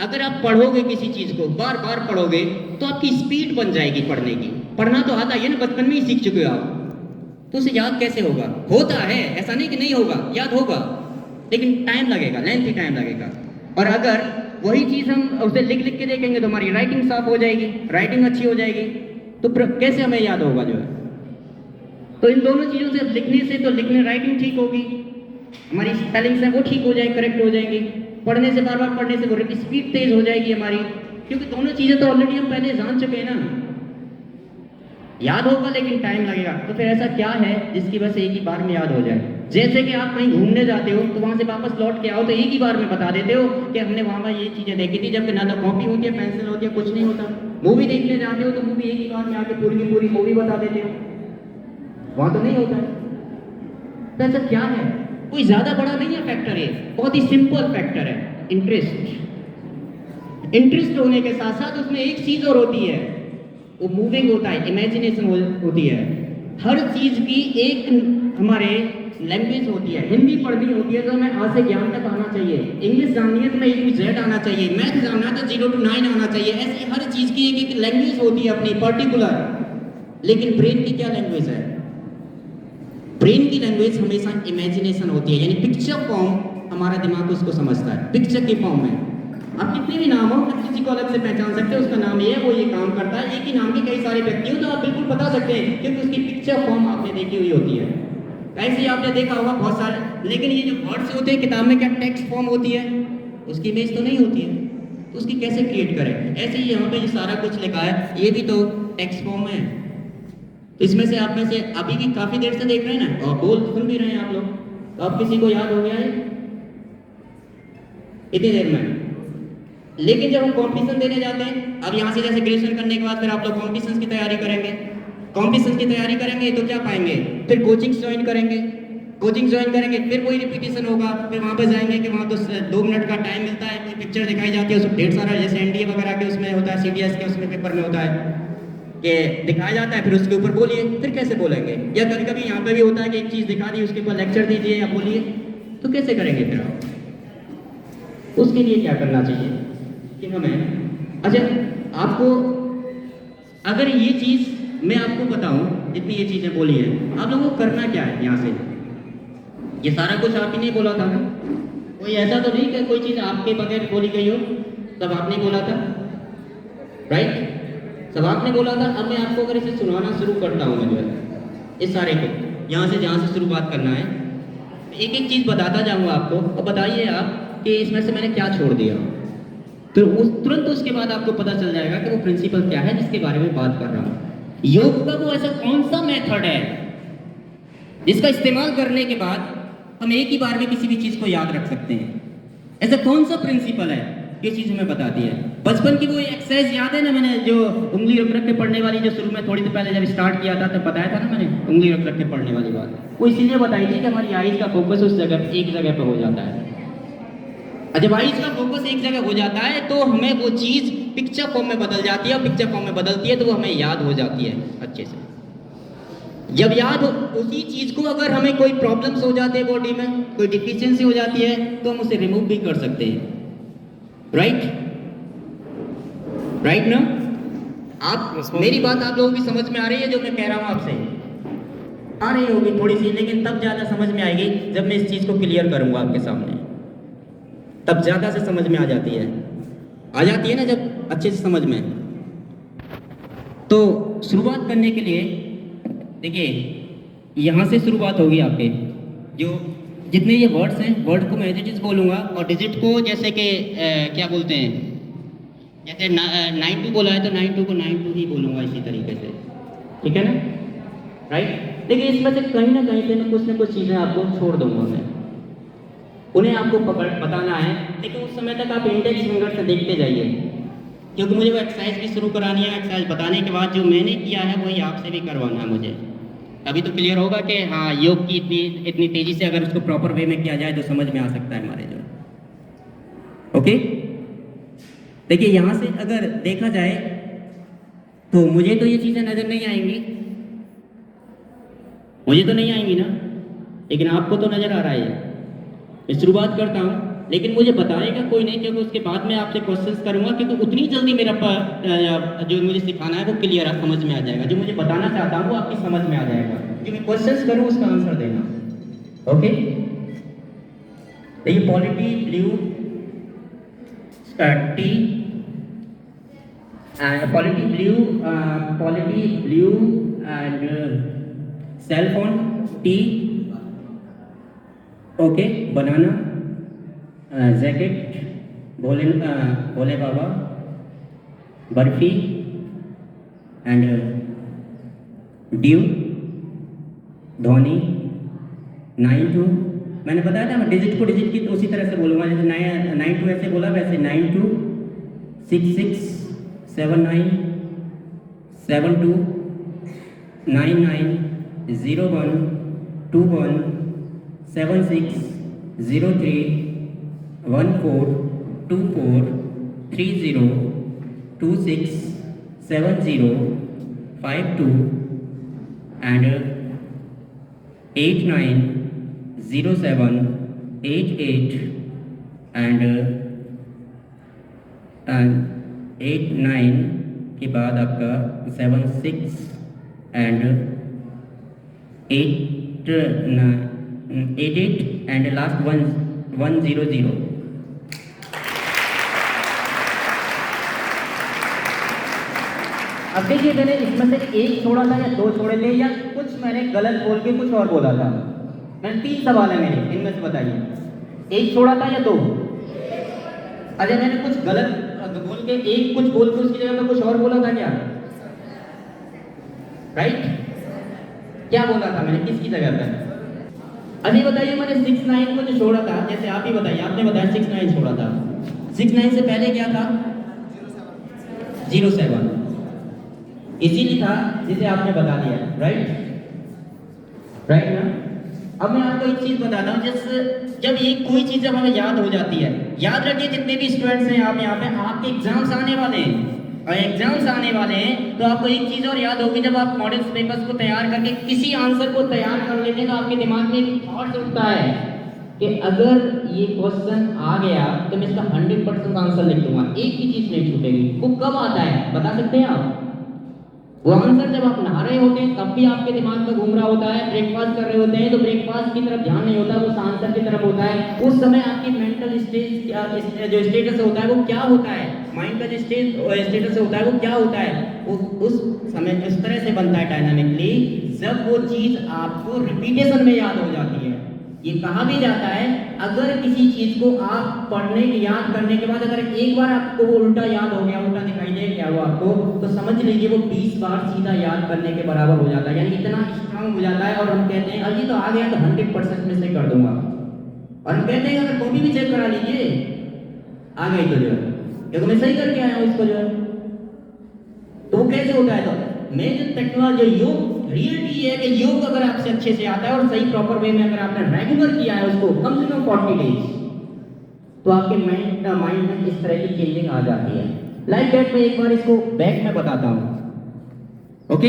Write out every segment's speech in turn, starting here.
अगर आप पढ़ोगे किसी चीज़ को बार बार पढ़ोगे तो आपकी स्पीड बन जाएगी पढ़ने की। पढ़ना तो आता ही है ना, बचपन में ही सीख चुके हो आप, तो उसे याद कैसे होगा? होता है, ऐसा नहीं कि नहीं होगा, याद होगा, लेकिन टाइम लगेगा, लेंथी टाइम लगेगा। और अगर वही चीज़ हम उसे लिख लिख के देखेंगे तो हमारी राइटिंग साफ हो जाएगी, राइटिंग अच्छी हो जाएगी, तो कैसे हमें याद होगा जो है? तो इन दोनों चीज़ों से लिखने से तो लिखने राइटिंग ठीक होगी, हमारी स्पेलिंग्स है वो ठीक हो जाएगी, करेक्ट हो जाएंगी। पढ़ने से बार बार पढ़ने से वो स्पीड तेज हो जाएगी हमारी, क्योंकि दोनों चीज़ें तो ऑलरेडी हम पहले जान चुके हैं ना। याद होगा लेकिन टाइम लगेगा। तो फिर ऐसा क्या है जिसकी वजह से एक ही बार में याद हो जाए? जैसे कि आप कहीं घूमने जाते हो तो वहां से वापस लौट के आओ तो एक ही बार में बता देते हो कि हमने वहां ये चीजें देखी थी, जबकि ना तो कॉपी होती है, पेंसिल होती है, कुछ नहीं होता। मूवी देखने जाते हो तो मूवी एक ही बार में आके पूरी की पूरी मूवी बता देते हो, वहां तो नहीं होता है। तो ऐसा क्या है? कोई ज्यादा बड़ा नहीं है फैक्टर, है बहुत ही सिंपल फैक्टर है, इंटरेस्ट। इंटरेस्ट होने के साथ साथ उसमें एक चीज और होती है, वो मूविंग होता है, इमेजिनेशन होती है। हर चीज की एक हमारे लैंग्वेज होती है। हिंदी पढ़नी होती है तो हमें आ से ज्ञान तक आना चाहिए, इंग्लिश जाननी है तो हमें A to Z आना चाहिए, मैथ जानना है तो 0 to 9 आना चाहिए। ऐसे हर चीज की एक एक लैंग्वेज होती है अपनी पर्टिकुलर। लेकिन ब्रेन की क्या लैंग्वेज है? ब्रेन की लैंग्वेज हमेशा इमेजिनेशन होती है, यानी पिक्चर फॉर्म हमारा दिमाग उसको समझता है, पिक्चर की फॉर्म में। आप कितने भी नाम हो, आप किसी को अलग से पहचान सकते हैं, उसका नाम ये है, वो ये काम करता है। एक ही नाम के कई सारे व्यक्ति हो तो आप बिल्कुल बता सकते हैं, क्योंकि उसकी पिक्चर फॉर्म आपने देखी हुई होती है। ऐसे ही आपने देखा होगा बहुत सारे। लेकिन ये जो वर्ड्स होते हैं किताब में, क्या टेक्स्ट फॉर्म होती है? उसकी इमेज तो नहीं होती है, तो उसकी कैसे क्रिएट करें? ऐसे ही यहाँ पे ये सारा कुछ लिखा है, ये भी तो टेक्स्ट फॉर्म है। तो इसमें से आप में से अभी भी काफी देर से देख रहे हैं ना, और बोल सुन भी रहे हैं आप लोग, तो अब किसी को याद हो गया है इतनी देर में? लेकिन जब हम कॉम्पिटिशन देने जाते हैं, अब यहाँ से जैसे ग्रेजुएशन करने के बाद फिर आप लोग कॉम्पिटिशन की तैयारी करेंगे। कॉम्पिटिशन की तैयारी करेंगे तो क्या पाएंगे? फिर कोचिंग ज्वाइन करेंगे, कोचिंग ज्वाइन करेंगे, फिर वही रिपीटेशन होगा। फिर वहाँ पे जाएंगे कि वहाँ तो 2 मिनट का टाइम मिलता है, कोई पिक्चर दिखाई जाती है, उसमें ढेर सारा, जैसे एनडीए वगैरह के उसमें होता है, सीडीएस के उसमें पेपर में होता है कि दिखाया जाता है, फिर उसके ऊपर बोलिए। फिर कैसे बोलेंगे? या कभी कभी यहाँ पे भी होता है कि एक चीज़ दिखा दी, उसके ऊपर लेक्चर दीजिए या बोलिए, तो कैसे करेंगे फिर आप? उसके लिए क्या करना चाहिए कि हमें, अच्छा आपको अगर ये चीज़ मैं आपको बताऊं, जितनी ये चीज़ें बोली है, आप लोगों को करना क्या है यहाँ से? ये सारा कुछ आप ही नहीं बोला था ना, कोई ऐसा तो नहीं कि कोई चीज़ आपके बगैर बोली गई हो, सब आपने बोला था, राइट? सब आपने बोला था। अब मैं आपको अगर इसे सुनाना शुरू करता हूँ, मैं जो है इस सारे को यहाँ से जहाँ से शुरुआत करना है, एक एक चीज़ बताता जाऊँगा आपको, और बताइए आप कि इसमें से मैंने क्या छोड़ दिया। तो उस तुरंत उसके बाद आपको पता चल जाएगा कि वो प्रिंसिपल क्या है जिसके बारे में बात कर रहा हूँ। योग का वो ऐसा कौन सा मेथड है जिसका इस्तेमाल करने के बाद हम एक ही बार में किसी भी चीज़ को याद रख सकते हैं? ऐसा कौन सा प्रिंसिपल है? ये चीज़ हमें बताती है। बचपन की वो एक्सरसाइज याद है ना, मैंने जो उंगली रख रख के पढ़ने वाली, जो शुरू में थोड़ी देर पहले जब स्टार्ट किया था तब बताया था ना मैंने, उंगली रख रख के पढ़ने वाली बात, वो इसीलिए बताई थी कि हमारी आईज का फोकस उस जगह, एक जगह पर हो जाता है। जब आईज का फोकस एक जगह हो जाता है तो हमें वो चीज़ पिक्चर फॉर्म में बदल जाती है, और पिक्चर फॉर्म में बदलती है तो वो हमें याद हो जाती है अच्छे से। जब याद हो उसी चीज़ को, अगर हमें कोई प्रॉब्लम्स हो जाते हैं बॉडी में, कोई डिफिशियंसी हो जाती है, तो हम उसे रिमूव भी कर सकते हैं, राइट? राइट ना? आप मेरी बात आप लोगों की समझ में आ रही है जो मैं कह रहा हूँ आपसे? आ रही होगी थोड़ी सी, लेकिन तब ज़्यादा समझ में आएगी जब मैं इस चीज़ को क्लियर करूँगा आपके सामने, तब ज़्यादा से समझ में आ जाती है। आ जाती है ना जब अच्छे से समझ में। तो शुरुआत करने के लिए देखिए, यहाँ से शुरुआत होगी आपके, जो जितने ये वर्ड्स हैं, वर्ड को मैं डिजिट बोलूँगा, और डिजिट को जैसे कि क्या बोलते हैं, जैसे 92 बोला है तो 92 को 92 ही बोलूँगा, इसी तरीके से, ठीक है ना, राइट? देखिए इसमें से कहीं ना कहीं से ना कुछ चीज़ें आपको छोड़ दूँगा मैं, उन्हें आपको बताना है। लेकिन उस समय तक आप इंडेक्स फिंगर से देखते जाइए, क्योंकि मुझे वो एक्सरसाइज भी शुरू करानी है। एक्सरसाइज बताने के बाद जो मैंने किया है वही आपसे भी करवाना है मुझे, तभी तो क्लियर होगा कि हाँ, योग की इतनी तेज़ी से अगर उसको प्रॉपर वे में किया जाए तो समझ में आ सकता है हमारे जो। ओके, देखिए यहाँ से अगर देखा जाए तो मुझे तो ये चीज़ें नज़र नहीं आएंगी, मुझे तो नहीं आएंगी ना, लेकिन आपको तो नज़र आ रहा है। मैं शुरुआत करता हूँ लेकिन मुझे बताएगा कोई नहीं, क्योंकि उसके बाद में आपसे क्वेश्चंस करूंगा, क्योंकि उतनी जल्दी मेरा जो मुझे सिखाना है वो क्लियर समझ में आ जाएगा, जो मुझे बताना चाहता हूँ वो आपकी समझ में आ जाएगा, जो मैं क्वेश्चंस करूँ उसका आंसर देना। ओके, देखिए polity blue tea, polity blue and cell phone tea, okay, banana, jacket, Bhole Baba, barfi and dew, Dhoni, 92। मैंने बताया था मैं डिजिट को डिजिट की तो उसी तरह से बोलूँगा, जैसे 92 ऐसे बोला वैसे 92, 66, 79, 72, 99, 01, 21, 76, 03, 14, 24, 30, 26, 70, 52 and 89, 07, 88 and 89 के बाद आपका 76 and 88 and लास्ट 100। अब देखिए मैंने इसमें से एक छोड़ा था या दो छोड़े थे, या कुछ मैंने गलत बोल के कुछ और बोला था। मैंने 3 सवाल है मेरे, इनमें से बताइए एक छोड़ा था या दो? अरे मैंने कुछ गलत बोल के एक कुछ बोल के उसकी जगह पे कुछ और बोला था क्या? राइट? क्या बोला था मैंने, किसकी जगह पे? अभी बताइए मैंने 69 को जो छोड़ा था, जैसे आप ही बताइए, आपने बताया 69 छोड़ा था, 69 से पहले क्या था? 07 इजीली था, जिसे आपने बता दिया। राइट ना? अब मैं आपको एक चीज बताता हूँ, जब ये कोई चीज जब हमें याद हो जाती है, याद रखिए जितने भी स्टूडेंट्स हैं आप यहाँ पे, आपके एग्जाम्स आने वाले हैं, और एग्जाम्स आने वाले हैं तो आपको एक चीज और याद होगी, जब आप मॉडल पेपर्स को तैयार करके किसी आंसर को तैयार कर लेते हैं तो आपके दिमाग में एक थॉट उठता है कि अगर ये क्वेश्चन आ गया तो मैं इसका 100% आंसर लिख दूंगा, एक भी चीज नहीं छूटेगी। वो कब आता है बता सकते हैं आप? वो आंसर जब आप नहा रहे होते हैं तब भी आपके दिमाग में घूम रहा होता है, ब्रेकफास्ट कर रहे होते हैं तो ब्रेकफास्ट की तरफ ध्यान नहीं होता, उस आंसर की तरफ होता है। उस समय आपकी मेंटल स्टेज जो स्टेटस होता है वो क्या होता है, माइंड का जो स्टेटस होता है वो क्या होता है, वो उस समय इस तरह से बनता है डायनामिकली, जब वो चीज आपको रिपीटेशन में याद हो जाती है। ये कहा भी जाता है, अगर किसी चीज को आप पढ़ने याद करने के बाद अगर एक बार आपको वो उल्टा याद हो गया, उल्टा दिखाई दे गया वो आपको, तो समझ लीजिए वो 20 बार सीधा याद करने के बराबर हो जाता है, यानी इतना स्ट्रांग हो जाता है। और हम कहते हैं अभी तो आ गया तो 100% में से कर दूंगा, और हम कहते हैं अगर कॉपी भी चेक करा लीजिए आ गई तो जो है, क्योंकि मैं सही करके आया हूँ इसको जो है। तो वो कैसे होता है? तो मैं जो टेक्नोलॉजी योग रियलिटी ये है कि योग अगर आपसे अच्छे से आता है और सही प्रॉपर वे में अगर आपने रेगुलर किया है उसको कम से कम 40 डेज, तो आपके माइंड में इस तरह की चेंजिंग आ जाती है। लाइक दैट मैं एक बार इसको बैक में बताता हूँ, ओके,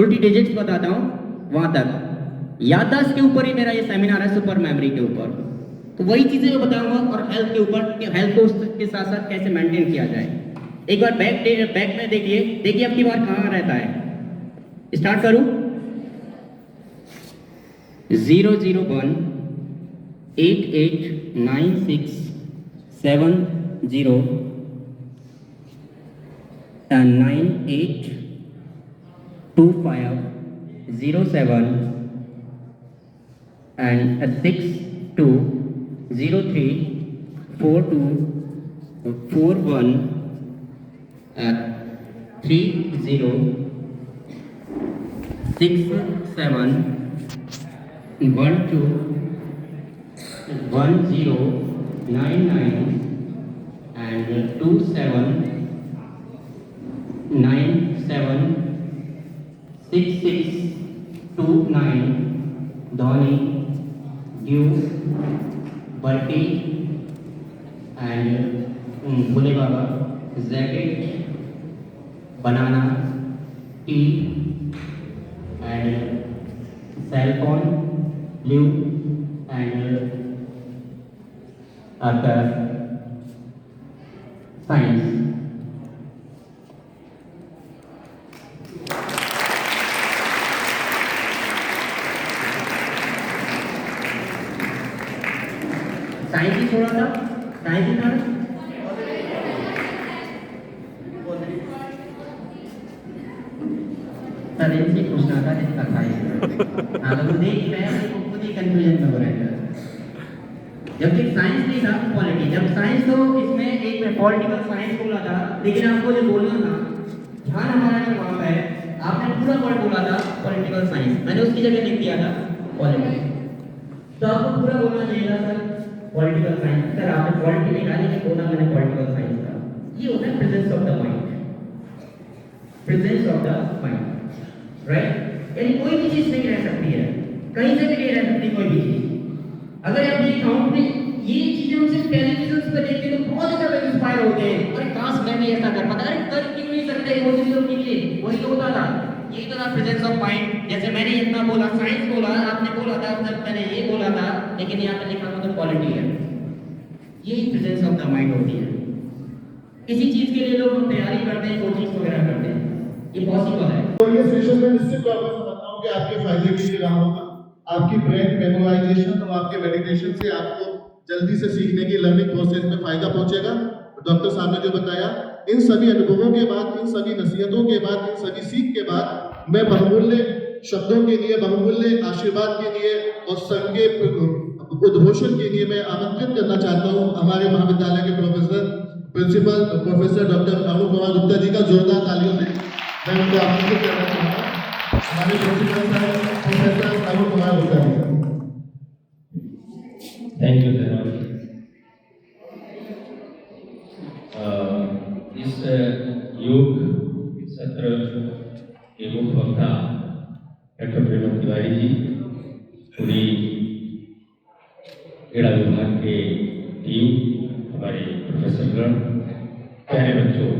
उल्टी डिजिट्स बताता हूँ वहां तक। याददाश्त के ऊपर ही मेरा ये सेमिनार है, सुपर मेमोरी के ऊपर, तो वही चीजें मैं बताऊंगा, और हेल्थ के ऊपर कि हेल्थ को उसके साथ साथ कैसे मेंटेन किया जाए। एक बार बैक में देखिए आपकी बार कहाँ रहता है। स्टार्ट करूं? 001 889670 982507 and 62034241 30 67 12 1099 and 27 97 6629 Dhoni, Dew, Burpee and Bhole Baba, Jacket, Banana, Tea and cell phone, blue and आपका साइंस। साइंस ही छोड़ा था, साइंस ही था। सर इनसे पूछना था जिसका था हाँ तो मुझे ही मैं खुद ही कंफ्यूजन में हो रहा था। जबकि साइंस नहीं था पॉलिटी, जब साइंस तो इसमें एक में पॉलिटिकल साइंस बोला था, लेकिन आपको जो बोलना था ध्यान हमारा जो वहाँ पे है, आपने पूरा वर्ड बोला था पॉलिटिकल साइंस, मैंने उसकी जगह लिख दिया था पॉलिटिक्स। तो आपको पूरा बोलना चाहिए था सर पॉलिटिकल साइंस। सर आपने पॉलिटी लिखा लेकिन बोला मैंने पॉलिटिकल साइंस का। ये होता है presence of the mind, presence of the mind, right. यानी कोई भी चीज नहीं रह सकती है, कहीं से भी नहीं रह सकती कोई भी चीज। अगर आप ये काउंट में ये चीजें हम सिर्फ टेलीविजन पे देखते तो बहुत ज्यादा इंस्पायर होते हैं, अरे काश मैं भी ऐसा कर पाता, अरे कर क्यों नहीं सकते, वो चीजों के लिए वही तो होता था। यही तो था प्रेजेंस ऑफ माइंड। जैसे मैंने इतना बोला साइंस बोला, आपने बोला था सर मैंने ये बोला था, लेकिन यहाँ पे लिखा हुआ तो क्वालिटी है। यही प्रेजेंस ऑफ द माइंड होती है। किसी चीज के लिए लोग हम तैयारी करते हैं, कोचिंग वगैरह करते हैं, ये पॉसिबल है। तो ये सेशन में निश्चित तौर पर समझता हूँ कि आपके फायदे के लिए रहा होगा। आपकी ब्रेन मेमोराइजेशन और आपके मेडिटेशन से आपको जल्दी से सीखने की लर्निंग प्रोसेस में फायदा पहुंचेगा। डॉक्टर साहब ने जो बताया, इन सभी अनुभवों के बाद, इन सभी नसीहतों के बाद, इन सभी सीख के बाद मैं बहुमूल्य शब्दों के लिए, बहुमूल्य आशीर्वाद के लिए और संघ उद्घोषण के लिए मैं आमंत्रित करना चाहता हूँ हमारे महाविद्यालय के principal professor doctor Arun Kumar Gupta ji का जोरदार तालियों से मैं उनको आमंत्रित करना चाहूँगा। हमारे प्रिंसिपल साहब professor Arun Kumar Gupta ji. Thank you sir. इस योग सत्र के मुख्य वक्ता डॉक्टर प्रेम तिवारी जी, पूरी क्रीड़ा विभाग के टीम, हमारे प्रोफेसरगण, प्यारे बच्चों,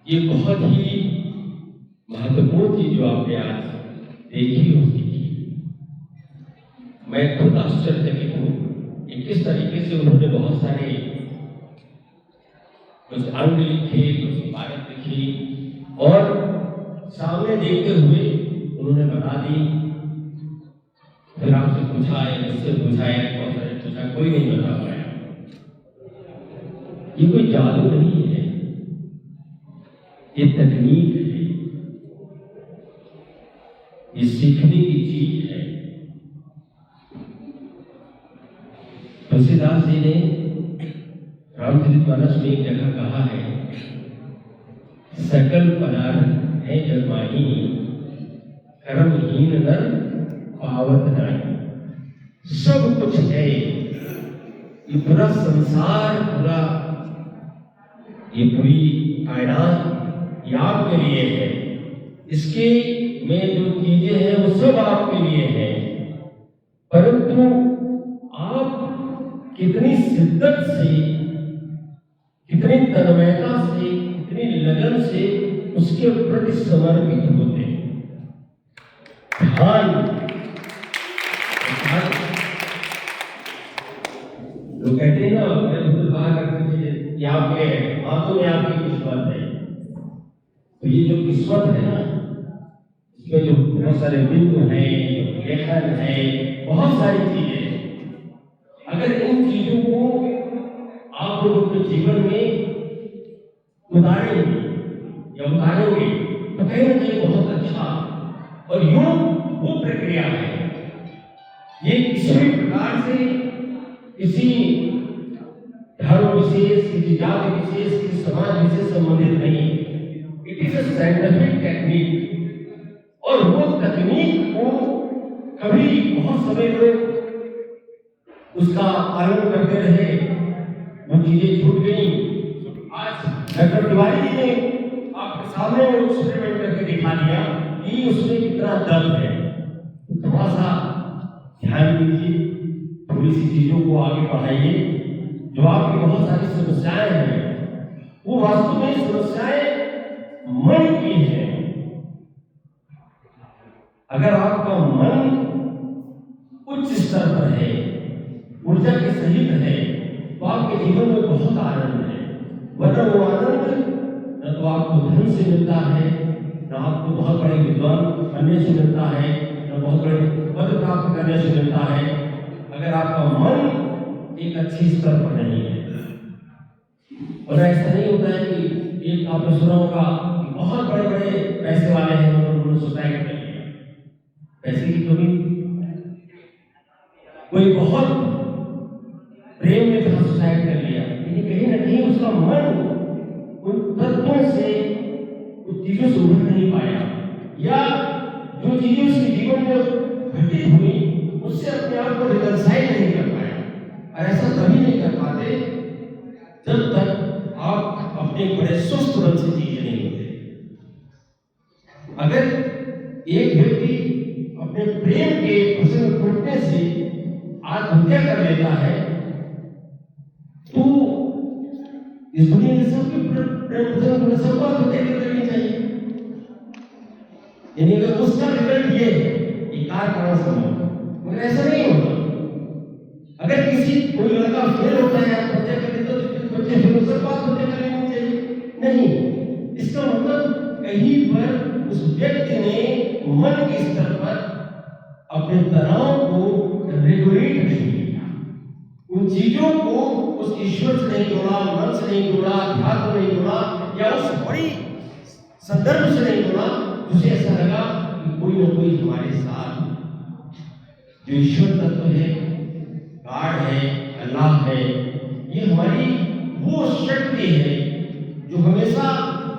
ये बहुत ही महत्वपूर्ण चीज जो आपने आज देखी और सीखी। मैं खुद आश्चर्यचकित हूँ कि किस तरीके से उन्होंने बहुत सारे कुछ अंग लिखे, कुछ इबारत लिखी और सामने देखते हुए उन्होंने बता दी। फिर आपसे पूछा या मुझसे पूछा या बहुत सारे पूछा, कोई नहीं बता पाया। ये कोई जादू नहीं है, ये तकनीक है, ये सीखने की चीज है। तुलसीदास जी ने रामचरितमानस में एक जगह कहा है, सकल पदार्थ है जग माही, कर्महीन नर पावत नाही। सब कुछ है, ये पूरा संसार, पूरा ये पूरी कायनात ये आपके लिए है। इसके में जो चीजें हैं वो सब आपके लिए है, परंतु आप कितनी शिद्दत से, कितनी तन्मयता से, कितनी लगन से उसके प्रति समर्पित होते हैं। ध्यान, लोग कहते हैं ना, मैं कहा करते थे कि आपके हाथों में आपकी किस्मत है। तो ये जो किस्मत है ना, इसमें जो बहुत सारे बिंदु हैं, लेखन है, बहुत सारी चीजें, अगर इन चीजों को आप लोग अपने जीवन में उतारेंगे या उतारोगे तो कहीं ना कहीं बहुत अच्छा। और योग वो प्रक्रिया है, ये किसी भी प्रकार से किसी धर्म विशेष, किसी जाति विशेष, किसी समाज विशेष संबंधित नहीं। It is a scientific technique. और वो तकनीक को कभी बहुत समय लोग उसका पालन करते रहे, वो चीजें छूट गई। आज डॉक्टर तिवारी जी ने आपके सामने वो एक्सपेरिमेंट करके दिखा दिया कि उसमें कितना दर्द है। तो थोड़ा सा ध्यान दीजिए, थोड़ी सी चीजों को आगे बढ़ाइए। जो आपकी बहुत सारी समस्याएं हैं वो वास्तव में समस्याएं मन की है। अगर आपका मन उच्च स्तर पर है ऊर्जा के सहित है तो आपके जीवन में बहुत आनंद है। वरना वो आनंद न तो आपको धन से मिलता है, न आपको बहुत बड़े विद्वान बनने से मिलता है, न बहुत बड़े पद प्राप्त करने से मिलता है, अगर आपका मन एक अच्छी स्तर पर नहीं है। और ऐसा नहीं होता है कि एक आपने सुना होगा कि बहुत बड़े बड़े पैसे वाले हैं उन्होंने सुसाइड कर लिया। पैसे की कमी, कोई बहुत प्रेम में था सुसाइड कर लिया, लेकिन कहीं ना कहीं उसका मन उन तत्वों से उन चीजों से उभर नहीं पाया, या जो चीजें उसके जीवन में घटित हुई उससे अपने आप को रिकंसाइल नहीं कर पाया। और ऐसा कभी नहीं कर पाते जब तक आप अपने बड़े स्वस्थ मन से चीजें नहीं होते। अगर एक व्यक्ति अपने प्रेम के प्रसंग टूटने से आत्महत्या कर लेता है तो इस दुनिया में सबके प्रेम प्रसंग सबको आत्महत्या कर लेनी चाहिए। यानी अगर उसका रिजल्ट ये है कि कारण संभव, मगर ऐसा नहीं होता। अगर किसी कोई लड़का फेल होता है आत्महत्या कर लेता तो बच्चे फिर सबको आत्महत्या कर लेनी चाहिए? नहीं। इसका मतलब कहीं पर उस व्यक्ति ने मन के स्तर पर अपने तनाव को रेगुलेट नहीं किया, उन चीजों को उस ईश्वर से नहीं जोड़ा, मन से नहीं जोड़ा, अध्यात्म नहीं जोड़ा, या उस बड़ी संदर्भ से नहीं जोड़ा जिसे ऐसा लगा कि कोई ना कोई हमारे साथ जो ईश्वर तत्व है, गॉड है, अल्लाह है, ये हमारी वो शक्ति है जो हमेशा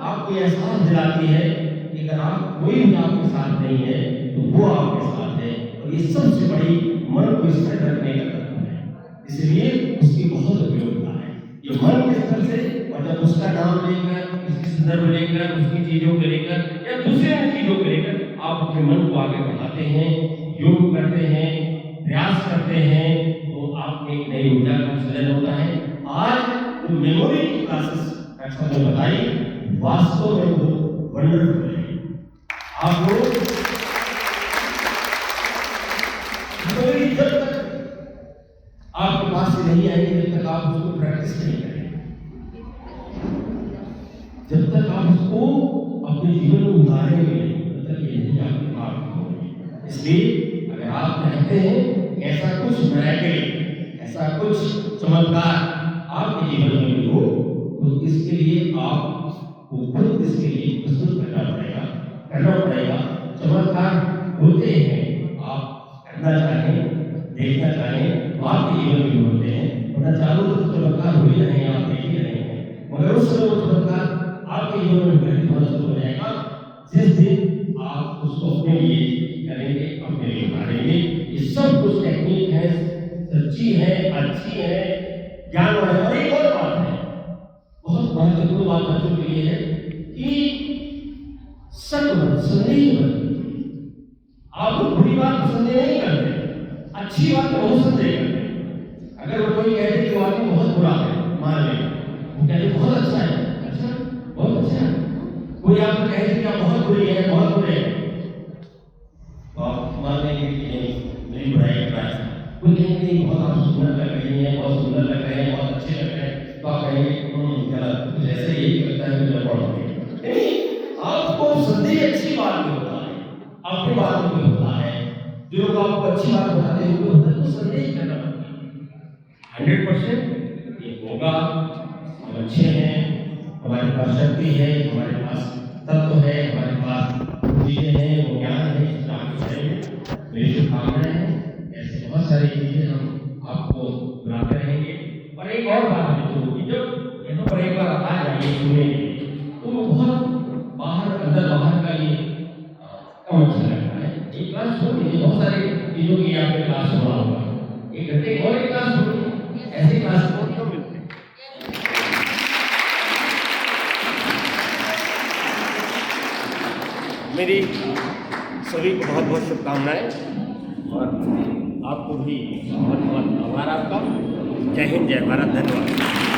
आपको एहसास दिलाती है कि अगर आप कोई भी आपके साथ नहीं है तो वो आपके साथ है। और ये सबसे बड़ी मन को स्थिर रखने का तत्व है, इसलिए उसकी बहुत उपयोगिता है। ये मन के स्तर से, और जब उसका नाम लेकर, उसकी संदर्भ लेकर, उसकी चीजों को लेकर या दूसरे चीजों को लेकर आप अपने मन को आगे बढ़ाते हैं, योग करते हैं, प्रयास करते हैं, तो आप एक नई ऊर्जा का सृजन होता है। आज जो मेमोरी की क्लासेस डॉक्टर ने बताई वास्तव में वो वंडरफुल है। आप लोग मेमोरी जब तक आपके पास से नहीं आएगी जब तक आप उसको प्रैक्टिस नहीं करेंगे, जब तक आप उसको अपने जीवन में उतारेंगे तब तक ये नहीं आपके पास होगी। इसलिए अगर आप चाहते हैं ऐसा कुछ मिरेकल, ऐसा कुछ चमत्कार आपके जीवन में भी हो, तो इसके लिए आपको खुद इसके लिए प्रस्तुत करना पड़ेगा। चमत्कार होते हैं, आप करना चाहें, देखना चाहें तो आपके जीवन में होते हैं, वरना चारों तरफ चमत्कार हो ही रहे हैं, आप देख ही रहे हैं। मगर उस समय वो चमत्कार आपके जीवन में घटित होना शुरू हो जाएगा जिस दिन आप उसको अपने लिए करेंगे, अपने लिए उतारेंगे। ये सब कुछ टेक्निक है, सच्ची है, अच्छी है, ज्ञान वाली। और एक और बात है, बहुत महत्वपूर्ण बात बच्चों के लिए है कि संदेह मत। आप बुरी बात संदेह नहीं करते, अच्छी बात में बहुत संदेह करते। अगर वो कोई कहते कि वो आदमी बहुत बुरा है, मान लें, वो कहते बहुत अच्छा है, अच्छा बहुत अच्छा है। कोई आपको कहे कि आप बहुत बुरी है, बहुत बुरे हैं, तो आप मान लेंगे कि नहीं, मेरी बुराई कर रहा है। कोई कहेंगे नहीं बहुत आप सुंदर लग रही हैं, बहुत सुंदर लग रहे हैं, बहुत अच्छे लग रहे हैं, तो आप कहेंगे गलत, जैसे यही करता है मुझे गड़बड़। आपको संदेह अच्छी बात में होता है, अपनी बात में होता है। जो लोग आपको अच्छी बात बताते हैं होता है तो संदेह करना पड़ता है। 100% ये होगा, हम अच्छे हैं, हमारे पास शक्ति है, हमारे पास तत्व है, हमारे पास चीजें हैं, वो ज्ञान है, मेरी शुभकामनाएं हैं। ऐसे बहुत सारी चीजें हम आपको बुलाते रहेंगे। और एक और बात है जो जब यहाँ पर एक बार आ जाइए सुनने तो वो बहुत बाहर अंदर बाहर का ये कम अच्छा लगता है। एक क्लास छोड़ दीजिए, बहुत सारी चीजों की आपने क्लास सुना होगा, एक घंटे और एक क्लास छोड़िए, ऐसी क्लास क्यों मिलते हैं। मेरी सभी को बहुत बहुत शुभकामनाएं और आपको भी बहुत बहुत आभार आपका। जय हिंद, जय भारत, धन्यवाद।